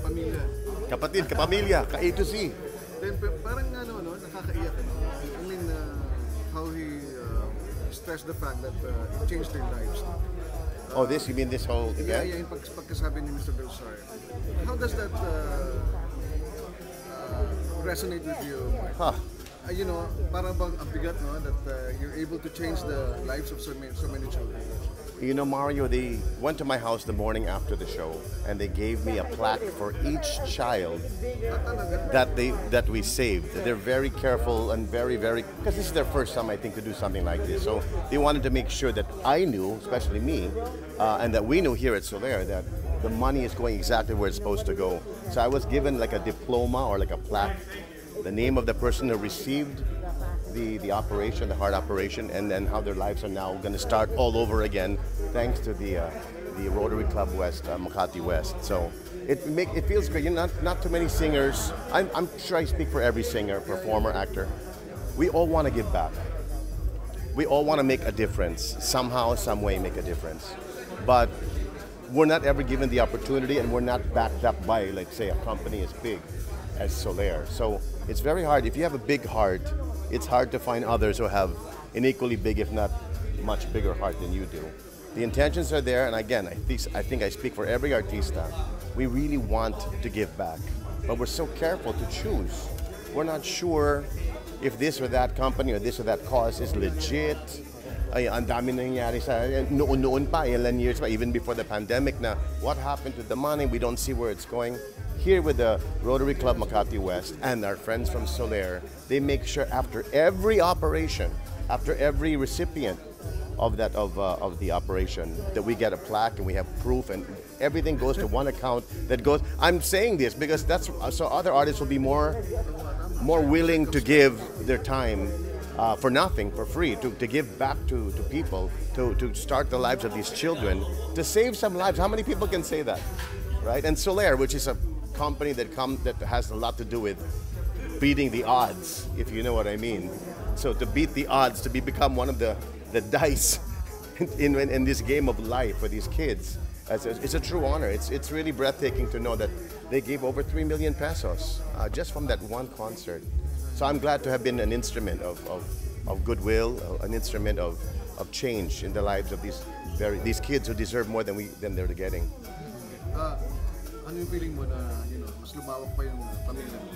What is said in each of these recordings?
kapamilya. Kapatid, kapamilya, ka A to Z. Then parang nakakaiyak. I mean, how he stressed the fact that it changed their lives. Oh, you mean this whole event? Yeah, yung pagkasabi ni Mr. Belsar. How does that resonate with you, Mark? Huh. Parang bang ang bigat, no? That you're able to change the lives of so many children. You know, Mario, they went to my house the morning after the show, and they gave me a plaque for each child that we saved. They're very careful and very, because this is their first time, I think, to do something like this. So they wanted to make sure that I knew, especially me, and that we knew here at Soler that the money is going exactly where it's supposed to go. So I was given like a diploma or like a plaque, the name of the person who received the operation, the heart operation, and then how their lives are now going to start all over again, thanks to the Rotary Club West, Makati West. So it feels great. Not too many singers. I'm sure I speak for every singer, performer, actor. We all want to give back. We all want to make a difference somehow, some way, make a difference. But we're not ever given the opportunity, and we're not backed up by, like, say, a company as big as Soler. So it's very hard. If you have a big heart, it's hard to find others who have an equally big, if not much bigger heart than you do. The intentions are there, and again, I think I speak for every artista. We really want to give back, but we're so careful to choose. We're not sure if this or that company or this or that cause is legit. Ay, ang dami nangyari sa noon pa, ilan years pa, even before the pandemic na what happened to the money, we don't see where it's going. Here with the Rotary Club Makati West and our friends from Soler, they make sure after every operation, after every recipient of the operation, that we get a plaque and we have proof, and everything goes to one account that goes. I'm saying this because that's so other artists will be more willing to give their time for nothing, for free, to give back to people, to start the lives of these children, to save some lives. How many people can say that, right? And Soler, which is a company that has a lot to do with beating the odds, if you know what I mean. So to beat the odds, to become one of the dice in this game of life for these kids, it's a true honor. It's really breathtaking to know that they gave over 3 million pesos just from that one concert. So I'm glad to have been an instrument of goodwill, an instrument of change in the lives of these kids who deserve more than they're getting. Ano yung feeling mo na, mas lumawak pa yung pamilya mo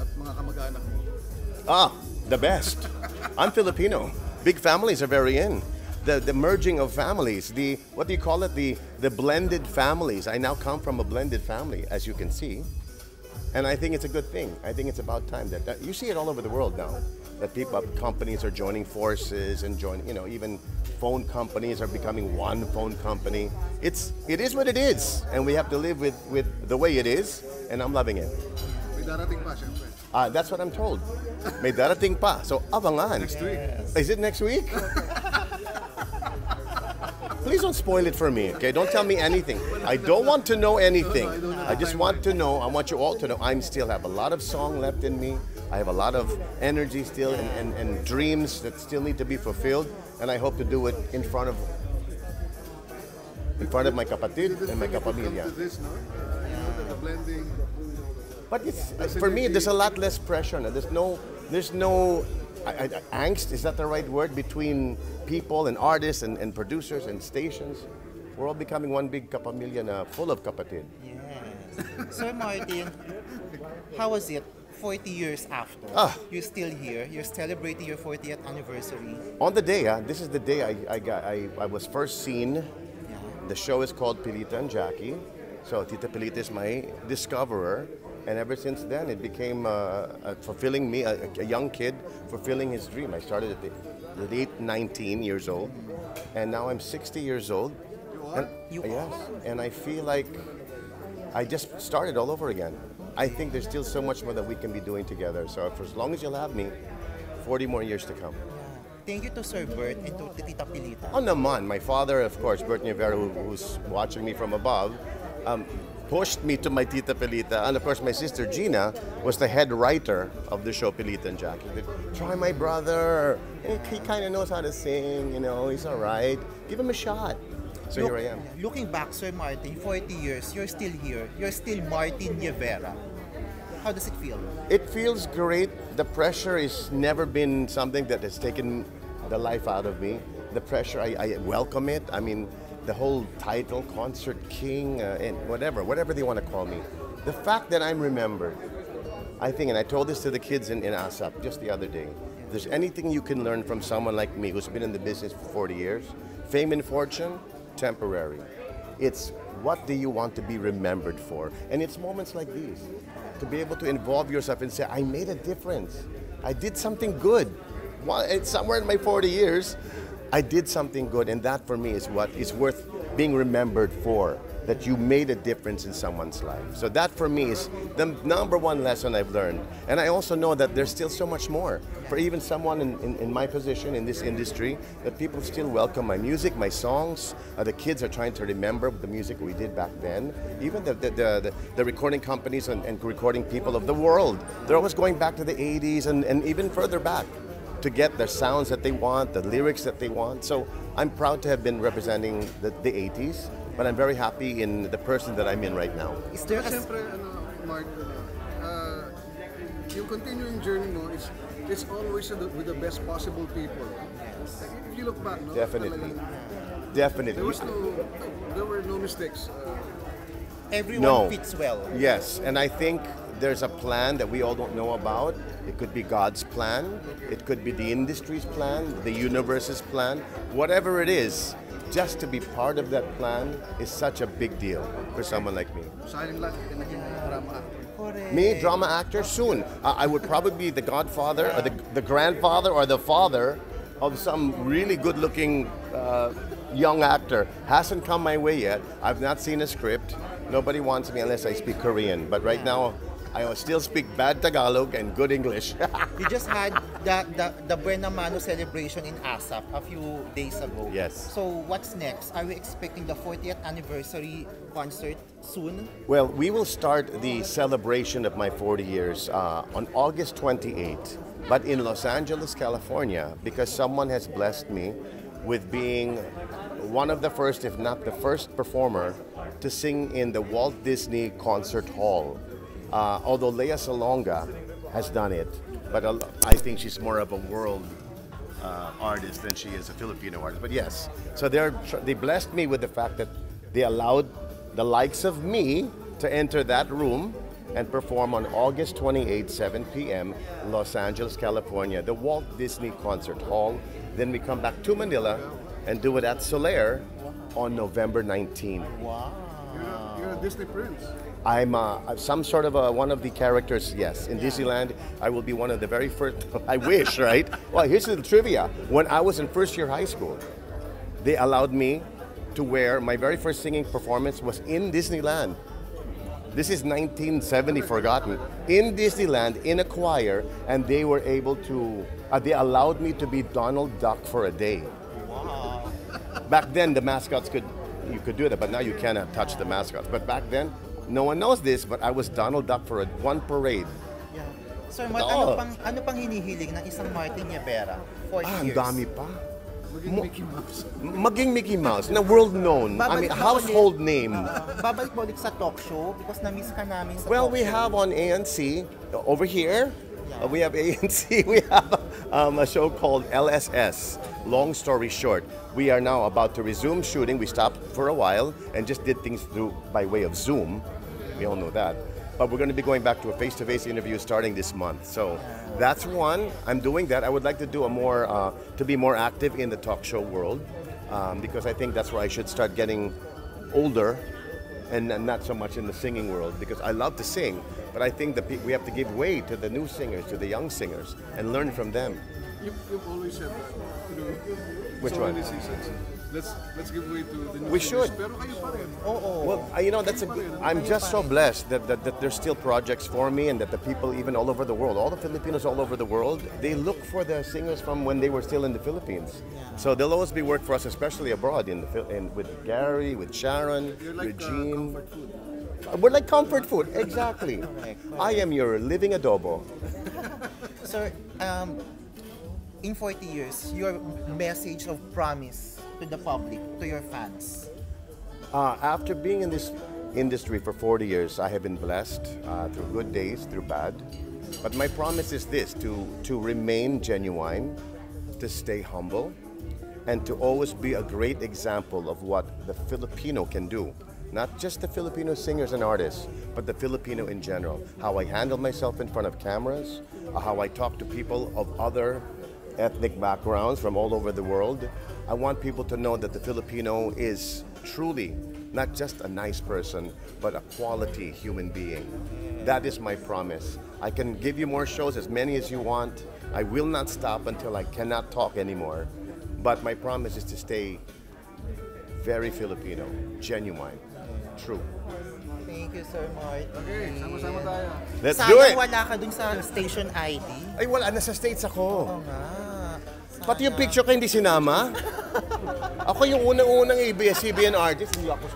at mga kamag-anak mo? The best. I'm Filipino. Big families are very in. The merging of families, what do you call it? The blended families. I now come from a blended family, as you can see. And I think it's a good thing. I think it's about time that you see it all over the world now. That companies are joining forces and even phone companies are becoming one phone company. It is what it is, and we have to live with the way it is, and I'm loving it. May darating pa, syempre. That's what I'm told. May darating pa. So abangan. Next week. Is it next week? Please don't spoil it for me, okay? Don't tell me anything. I don't want to know anything. I just want to know, I want you all to know, I still have a lot of song left in me. I have a lot of energy still and dreams that still need to be fulfilled. And I hope to do it in front of my kapatid and my kapamilya. The blending. But for me, there's a lot less pressure now. There's no angst, is that the right word, between people and artists and producers and stations. We're all becoming one big kapamilya na full of kapatid. Yes. So Martin, how was it 40 years after? You're still here, you're celebrating your 40th anniversary. On the day, this is the day I was first seen. Yeah. The show is called Pilita and Jackie. So Tita Pilita is my discoverer. And ever since then, it became fulfilling me, a young kid fulfilling his dream. I started at the late 19 years old, and now I'm 60 years old. Yes, and I feel like I just started all over again. I think there's still so much more that we can be doing together. So for as long as you'll have me, 40 more years to come. Thank you to Sir Bert and to Tita Pilita. Oh, naman. My father, of course, Martin Nievera, who's watching me from above, pushed me to my Tita Pilita. And of course, my sister Gina was the head writer of the show Pilita and Jackie. Try my brother. He kind of knows how to sing, he's all right. Give him a shot. So here I am. Looking back, Sir Martin, 40 years, you're still here. You're still Martin Nievera. How does it feel? It feels great. The pressure has never been something that has taken the life out of me. The pressure, I welcome it. I mean, the whole title, Concert King, and whatever they want to call me. The fact that I'm remembered, I think, and I told this to the kids in ASAP just the other day, if there's anything you can learn from someone like me who's been in the business for 40 years, fame and fortune, temporary. It's what do you want to be remembered for? And it's moments like these, to be able to involve yourself and say, I made a difference. I did something good. It's somewhere in my 40 years, I did something good, and that for me is what is worth being remembered for, that you made a difference in someone's life. So that for me is the number one lesson I've learned. And I also know that there's still so much more. For even someone in my position in this industry, that people still welcome my music, my songs. The kids are trying to remember the music we did back then. Even the recording companies and recording people of the world, they're always going back to the 80s and even further back to get the sounds that they want, the lyrics that they want. So I'm proud to have been representing the 80s, but I'm very happy in the person that I'm in right now. Is there a... Siyempre, Mark, yung continuing journey mo is it's always with the best possible people. If you look back, no? Definitely. Definitely. There were no mistakes. Everyone fits well. Yes, and I think there's a plan that we all don't know about. It could be God's plan. It could be the industry's plan, the universe's plan. Whatever it is, just to be part of that plan is such a big deal for someone like me. Sayang lang, naging drama actor. Correct. Me, drama actor, soon. I would probably be the godfather or the grandfather or the father of some really good-looking young actor. Hasn't come my way yet. I've not seen a script. Nobody wants me unless I speak Korean. But right now, I still speak bad Tagalog and good English. You just had the Buena Mano celebration in ASAP a few days ago. Yes. So what's next? Are we expecting the 40th anniversary concert soon? Well, we will start the celebration of my 40 years on August 28th, but in Los Angeles, California, because someone has blessed me with being one of the first, if not the first performer to sing in the Walt Disney Concert Hall. Although Lea Salonga has done it, but I think she's more of a world artist than she is a Filipino artist. But yes, so they blessed me with the fact that they allowed the likes of me to enter that room and perform on August 28, 7 p.m. Los Angeles, California, the Walt Disney Concert Hall. Then we come back to Manila and do it at Solaire on November 19. Wow. You're a Disney prince. I'm some sort of one of the characters, yes. In Disneyland, I will be one of the very first, I wish, right? Well, here's the trivia. When I was in first year high school, they allowed me to wear, my very first singing performance was in Disneyland. This is 1970 forgotten. In Disneyland, in a choir, and they were able to, they allowed me to be Donald Duck for a day. Wow. Back then, the mascots you could do that, but now you cannot touch the mascots. But back then, no one knows this, but I was Donald Duck for one parade. Yeah. Sir Mart, ano pang hinihiling ng isang Martin Nievera? 40 years. Ang dami pa. Maging Mickey Mouse. Maging Mickey Mouse, na world known. I mean, household name. Babalik mo ulit sa talk show because na-miss ka namin sa Well, talk we show. have on ANC, over here, we have ANC, we have a show called LSS, Long Story Short. We are now about to resume shooting. We stopped for a while and just did things by way of Zoom. We all know that. But we're going to be going back to a face-to-face interview starting this month. So that's one. I'm doing that. I would like to do to be more active in the talk show world because I think that's where I should start getting older and not so much in the singing world because I love to sing. But I think that we have to give way to the new singers, to the young singers, and learn from them. You've always said that. Which so one? many seasons. Let's give way to the new We singers. should. Pero kayo pa rin. Well, I'm just so blessed that there's still projects for me and that the people even all over the world, all the Filipinos all over the world, they look for the singers from when they were still in the Philippines. Yeah. So there'll always be work for us, especially abroad, with Gary, with Sharon, You're like Eugene. comfort food. We're like comfort food, exactly. I am your living adobo. Sir, in 40 years, your message of promise to the public, to your fans, After being in this industry for 40 years, I have been blessed through good days, through bad. But my promise is this, to remain genuine, to stay humble, and to always be a great example of what the Filipino can do. Not just the Filipino singers and artists, but the Filipino in general. How I handle myself in front of cameras, how I talk to people of other ethnic backgrounds from all over the world. I want people to know that the Filipino is truly not just a nice person, but a quality human being. That is my promise. I can give you more shows, as many as you want. I will not stop until I cannot talk anymore. But my promise is to stay very Filipino, genuine, true. Thank you, Sir Martin. Okay, sama-sama tayo. Let's do it! Sayang wala ka dun sa station ID. Ay, wala. Nasa States ako. Oo nga. Pati yung picture ko hindi sinama. Ako yung unang-unang ABS-CBN artist. Hindi ako